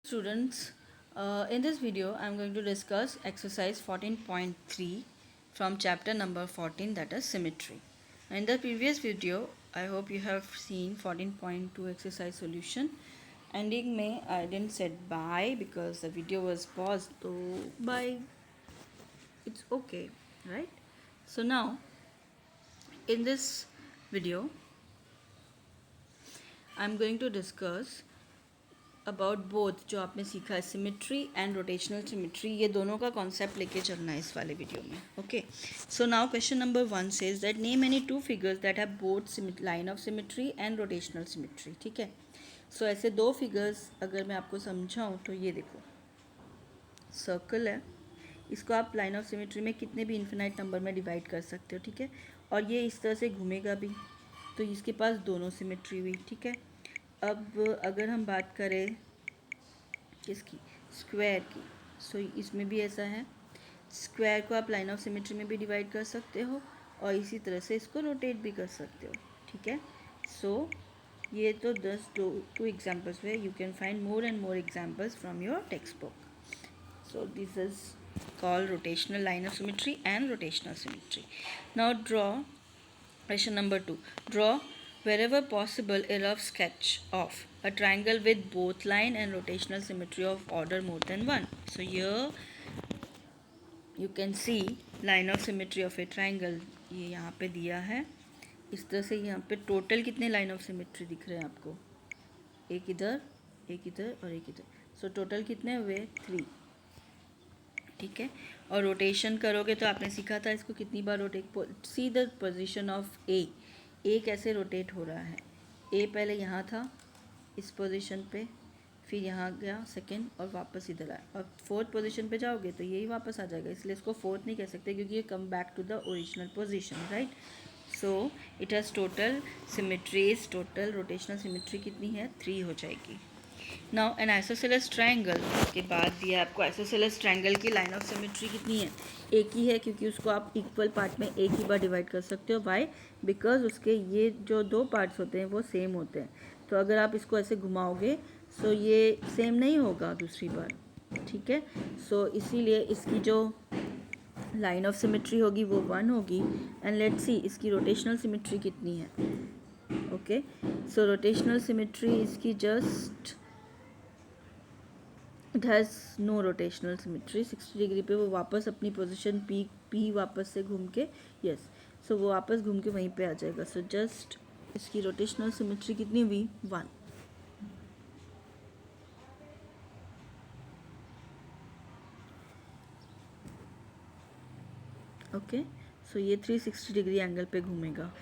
Students, in this video I am going to discuss exercise 14.3 from chapter number 14, that is symmetry. In the previous video I hope you have seen 14.2 exercise solution. Ending में I didn't said bye because the video was paused, so bye, it's okay, right? So now in this video I am going to discuss about both जो आपने सीखा है symmetry and rotational symmetry, ये दोनों का concept लेके चलना है इस वाले वीडियो में. Okay, so now question number 1 says that name any two figures that have both line of symmetry and rotational symmetry. ठीक है, सो ऐसे दो फिगर्स अगर मैं आपको समझाऊँ तो ये देखो, सर्कल है, इसको आप लाइन ऑफ सिमेट्री में कितने भी इन्फिनाइट नंबर में डिवाइड कर सकते हो. ठीक है, और ये इस तरह से घूमेगा भी, तो इसके पास दोनों सिमेट्री हुई. ठीक है, अब अगर हम बात करें किसकी, स्क्वायर की, सो इसमें भी ऐसा है, स्क्वायर को आप लाइन ऑफ सिमेट्री में भी डिवाइड कर सकते हो और इसी तरह से इसको रोटेट भी कर सकते हो. ठीक है, सो ये तो 2 एग्जाम्पल्स हुए. You can find more and more examples from your text book. So this is called rotational line of symmetry and rotational symmetry. Now draw question number 2. Draw wherever possible a rough sketch of a triangle with both line and rotational symmetry of order more than 1. So here you can see line of symmetry of a triangle. ये यहाँ पे दिया है इस तरह से. यहाँ पे टोटल कितने लाइन ऑफ सिमेट्री दिख रहे हैं आपको, एक इधर और एक इधर. सो टोटल कितने हुए, 3. ठीक है, और रोटेशन करोगे तो आपने सीखा था इसको कितनी बार rotate. See the position of A कैसे रोटेट हो रहा है. ए पहले यहाँ था इस पोजीशन पे, फिर यहाँ गया सेकंड और वापस इधर आया, और फोर्थ पोजीशन पे जाओगे तो यही वापस आ जाएगा. इसलिए इसको फोर्थ नहीं कह सकते क्योंकि ये come back to the original position, right. So it has total symmetries, total rotational symmetry कितनी है, 3 हो जाएगी. नाउ एन आइसोसेलेस ट्रायंगल के बाद दिया आपको आइसोसेलेस ट्रायंगल की लाइन ऑफ सिमेट्री कितनी है, एक ही है क्योंकि उसको आप इक्वल पार्ट में एक ही बार डिवाइड कर सकते हो. वाई, बिकॉज उसके ये जो 2 पार्ट्स होते हैं वो सेम होते हैं. तो अगर आप इसको ऐसे घुमाओगे सो ये सेम नहीं होगा दूसरी बार. ठीक है, सो इसीलिए इसकी जो लाइन ऑफ सिमेट्री होगी वो 1 होगी. एंड लेट्स सी इसकी रोटेशनल सिमेट्री कितनी है. ओके, सो रोटेशनल सिमेट्री इसकी just it has no rotational symmetry. 60 degree पे वो वापस अपनी पोजीशन पी वापस से घूम के, यस, सो वो वापस घूम के वहीं पे आ जाएगा. सो जस्ट इसकी रोटेशनल सिमेट्री कितनी हुई, 1. ओके, सो ये 360 डिग्री एंगल पे घूमेगा.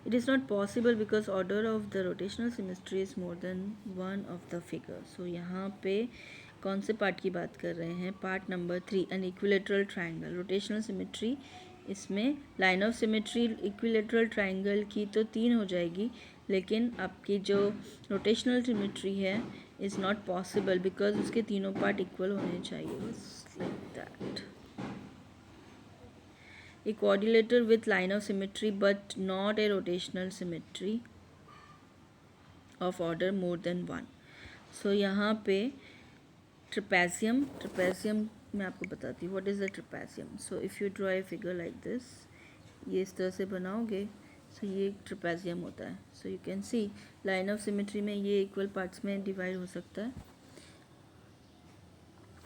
It is not possible because order of the rotational symmetry is more than one of the figure. So यहाँ पे कौन से पार्ट की बात कर रहे हैं, part number 3, an equilateral triangle. Rotational symmetry इसमें line of symmetry equilateral triangle की तो 3 हो जाएगी, लेकिन आपकी जो रोटेशनल सिमेट्री है इज़ नॉट पॉसिबल बिकॉज उसके तीनों पार्ट इक्वल होने चाहिए. Like that. A quadrilateral with line of symmetry but not a rotational symmetry of order more than 1. So यहाँ पे ट्रेपेजियम मैं आपको बताती हूँ. What is the trapezium. So if you draw a figure like this, ये इस तरह से बनाओगे, सो ये ट्रेपेजियम होता है. So you can see line of symmetry में ये इक्वल पार्ट्स में डिवाइड हो सकता है,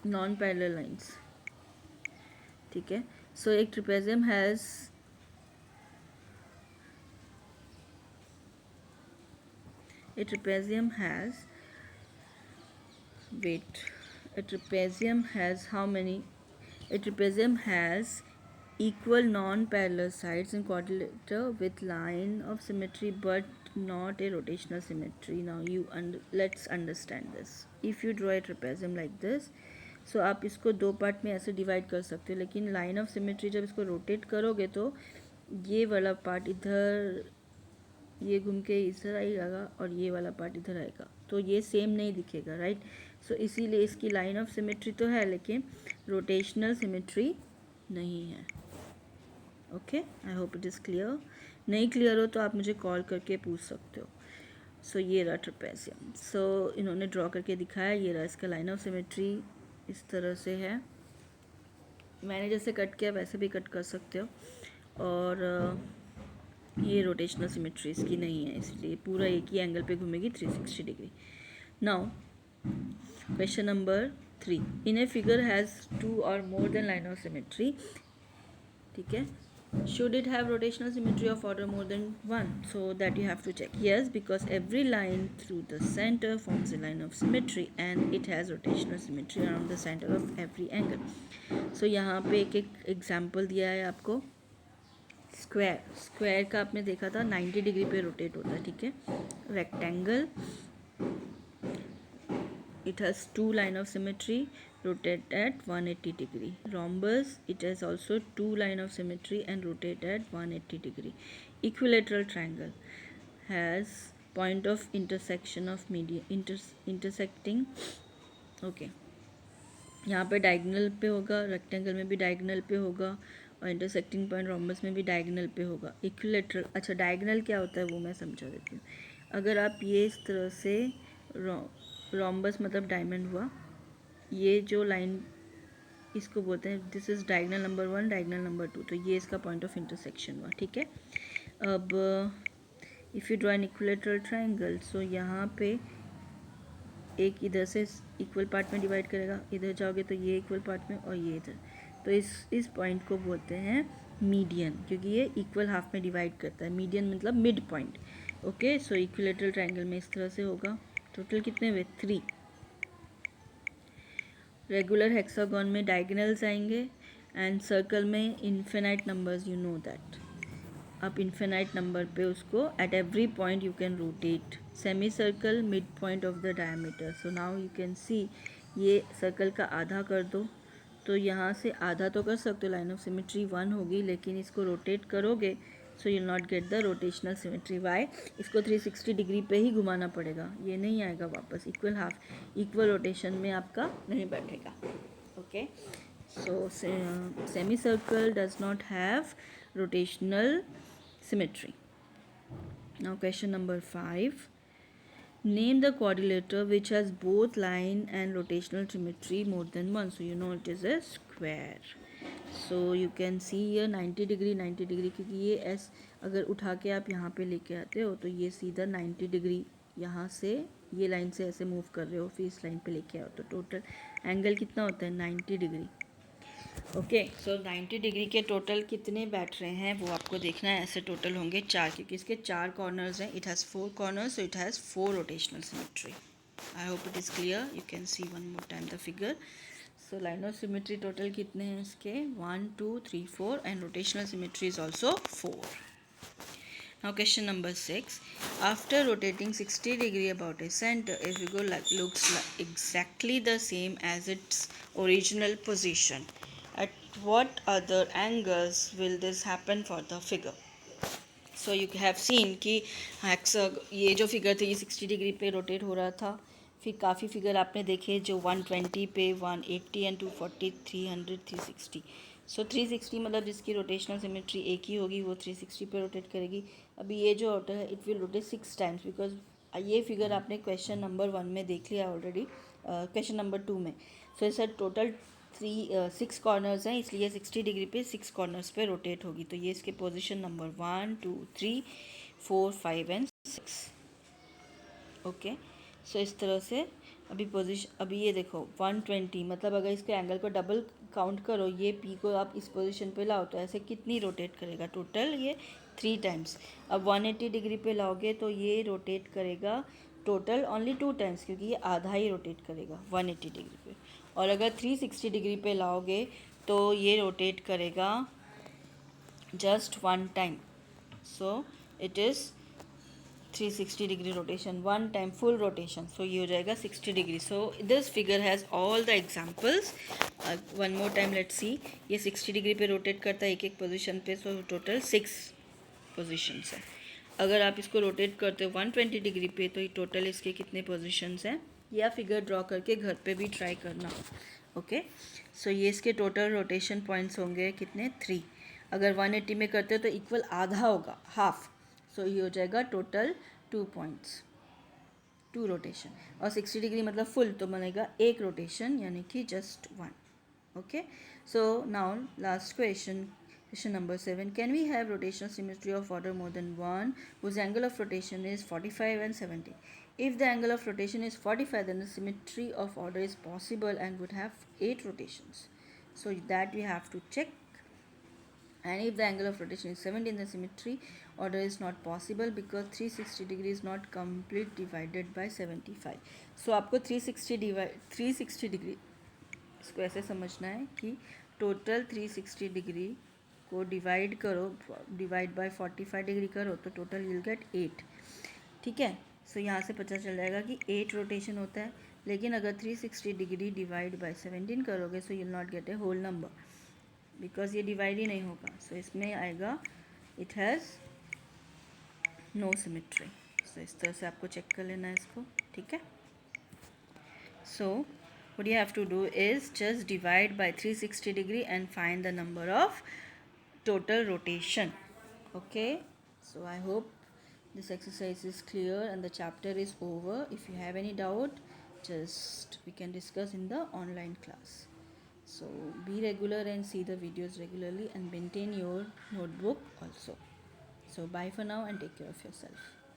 नॉन पैरेलल लाइंस. ठीक है, so a trapezium has a trapezium has how many, a trapezium has equal non-parallel sides and quadrilateral with line of symmetry but not a rotational symmetry. Now let's understand this. If you draw a trapezium like this, सो आप इसको 2 part में ऐसे divide कर सकते हो, लेकिन line of symmetry जब इसको रोटेट करोगे तो ये वाला पार्ट इधर, ये घूम के इधर आएगा और ये वाला पार्ट इधर आएगा, तो ये सेम नहीं दिखेगा, राइट. सो इसीलिए इसकी लाइन ऑफ सिमेट्री तो है लेकिन रोटेशनल सिमेट्री नहीं है. Okay, I hope it is clear. नहीं क्लियर हो तो आप मुझे कॉल करके पूछ सकते हो. सो ये रहा ट्रेपेजियम। सो इन्होंने ड्रॉ करके दिखाया, ये रहा इसका लाइन ऑफ सिमेट्री, इस तरह से है। मैंने जैसे कट किया वैसे भी कट कर सकते हो। और ये रोटेशनल सिमेट्री इसकी नहीं है, इसलिए पूरा एक ही एंगल पे घूमेगी 360 degree. Now question number 3, in a figure has 2 और more than line of symmetry, ठीक है, should it have rotational symmetry of order more than 1? So that you have to check. Yes, because every line through the center forms a line of symmetry and it has rotational symmetry around the center of every angle. So यहाँ पे एक example दिया है आपको। Square का आपने देखा था 90 डिग्री पे रोटेट होता है, ठीक है। Rectangle, it has 2 line of symmetry, rotate at 180 degree. Rhombus, it has also 2 line of symmetry and rotate at 180 degree. Equilateral triangle has point of intersection of intersecting, okay, यहाँ पे diagonal पे होगा, rectangle में भी diagonal पे होगा और intersecting point rhombus में भी डायगोनल पे होगा। इक्विलेटरल, अच्छा डायगोनल क्या होता है वो मैं समझा देती हूँ। अगर आप ये इस तरह से रोम्बस मतलब डायमंड हुआ, ये जो लाइन इसको बोलते हैं, this is diagonal number 1, diagonal number 2, तो ये इसका पॉइंट ऑफ इंटरसेक्शन हुआ, ठीक है। अब if you draw an equilateral triangle, so यहाँ पे एक इधर से इक्वल पार्ट में डिवाइड करेगा, इधर जाओगे तो ये इक्वल पार्ट में और ये इधर, तो इस पॉइंट को बोलते हैं मीडियन, क्योंकि ये इक्वल हाफ में डिवाइड करता है। मीडियन मतलब मिड पॉइंट, ओके। सो इक्विलेटरल ट्रायंगल में इस तरह से होगा। टोटल कितने हुए? 3। रेगुलर हेक्सागन में डायगोनल्स आएंगे एंड सर्कल में infinite numbers, you know that. आप इन्फिनाइट नंबर पे उसको at every point you can rotate. Semi circle mid point of the diameter, so now you can see, ये circle का आधा कर दो तो यहाँ से आधा तो कर सकते हो, लाइन ऑफ सिमेट्री 1 होगी, लेकिन इसको रोटेट करोगे so you not get the rotational symmetry. Why? इसको 360 डिग्री पे ही घुमाना पड़ेगा, ये नहीं आएगा वापस। इक्वल हाफ, इक्वल रोटेशन में आपका नहीं बैठेगा, okay. So semi circle does not have rotational symmetry. Now question number 5, name the quadrilateral which has both line and rotational symmetry more than one. So you know it is a square. So you can see here 90 degree 90 degree, क्योंकि ये S अगर उठा के आप यहाँ पे लेके आते हो तो ये सीधा 90 डिग्री यहाँ से ये लाइन से ऐसे मूव कर रहे हो, फिर इस लाइन पे लेके आओ तो टोटल एंगल कितना होता है? 90 डिग्री, ओके। सो 90 डिग्री के टोटल कितने बैठ रहे हैं वो आपको देखना है। ऐसे टोटल होंगे 4, क्योंकि इसके 4 कॉर्नर्स हैं। It has 4 corners, so it has 4 rotational symmetry. I hope it is clear. You can see one more time the figure. So line of symmetry total कितने हैं इसके? 1 2 3 4 and rotational symmetry is also 4. Now question number 6. After rotating 60 degree about a center, a figure looks exactly the same as its original position. At what other angles will this happen for the figure? So you have seen कि ये जो figure थी ये 60 degree पे rotate हो रहा था। फिर काफ़ी फिगर आपने देखे जो 120 पे, 180 एंड 240, 300, 360। सो 360 मतलब जिसकी रोटेशनल सिमेट्री एक ही होगी वो 360 पे रोटेट करेगी। अभी ये जो होता है it will rotate 6 times, because ये फिगर आपने क्वेश्चन नंबर 1 में देख लिया ऑलरेडी, क्वेश्चन नंबर 2 में। सो इसका टोटल 6 कॉर्नर्स हैं, इसलिए 60 डिग्री पे 6 कॉर्नर्स पे रोटेट होगी। तो ये इसके पोजीशन नंबर 1 2 3 4 5 एंड 6, ओके। सो इस तरह से अभी ये देखो 120 मतलब अगर इसके एंगल को डबल काउंट करो, ये पी को आप इस पोजीशन पे लाओ तो ऐसे कितनी रोटेट करेगा? टोटल ये 3 टाइम्स। अब 180 डिग्री पे लाओगे तो ये रोटेट करेगा टोटल ओनली 2 टाइम्स, क्योंकि ये आधा ही रोटेट करेगा 180 डिग्री पे। और अगर 360 डिग्री पे लाओगे तो ये रोटेट करेगा just 1 time. So it is 360 degree rotation, 1 time full rotation. So ये हो जाएगा 60 degree. So this figure has all the examples. One more time let's see. ये 60 डिग्री पे रोटेट करता है एक एक पोजीशन पे, सो टोटल 6 पोजीशंस है। अगर आप इसको रोटेट करते हो 120 डिग्री पे तो ये टोटल इसके कितने पोजीशंस हैं? या फिगर ड्रॉ करके घर पे भी ट्राई करना, ओके। सो ये इसके टोटल रोटेशन पॉइंट्स होंगे कितने? 3। अगर 180 में करते हो तो इक्वल आधा होगा, हाफ। सो ये हो जाएगा टोटल 2 पॉइंट्स, 2 रोटेशन, और 60 डिग्री मतलब फुल, तो बनेगा एक रोटेशन यानी कि just 1. Okay, so now last question number 7. Can we have rotational symmetry of order more than 1 whose angle of rotation is 45 and 70? If the angle of rotation is 45, then the symmetry of order is possible and would have 8 rotations. So that we have to check. And if the angle of rotation is 70, then the symmetry order is not possible because 360 degree is not complete divided by 75. So आपको 360 degree इसको ऐसे समझना है कि total 360 degree को divide करो, divide by 45 degree करो तो टोटल विल गेट 8. ठीक है, सो यहाँ से पता चल जाएगा कि 8 रोटेशन होता है. लेकिन अगर 360 डिग्री डिवाइड बाय 17 करोगे so you will not get a whole number because ये डिवाइड ही नहीं होगा. सो इसमें आएगा it has no symmetry. So इस तरह से आपको चेक कर लेना है इसको. ठीक है, सो what you have to do is just divide by 360 degree and find the number of total rotation. Okay, so I hope this exercise is clear and the chapter is over. If you have any doubt, just we can discuss in the online class. So be regular and see the videos regularly and maintain your notebook also. So bye for now and take care of yourself.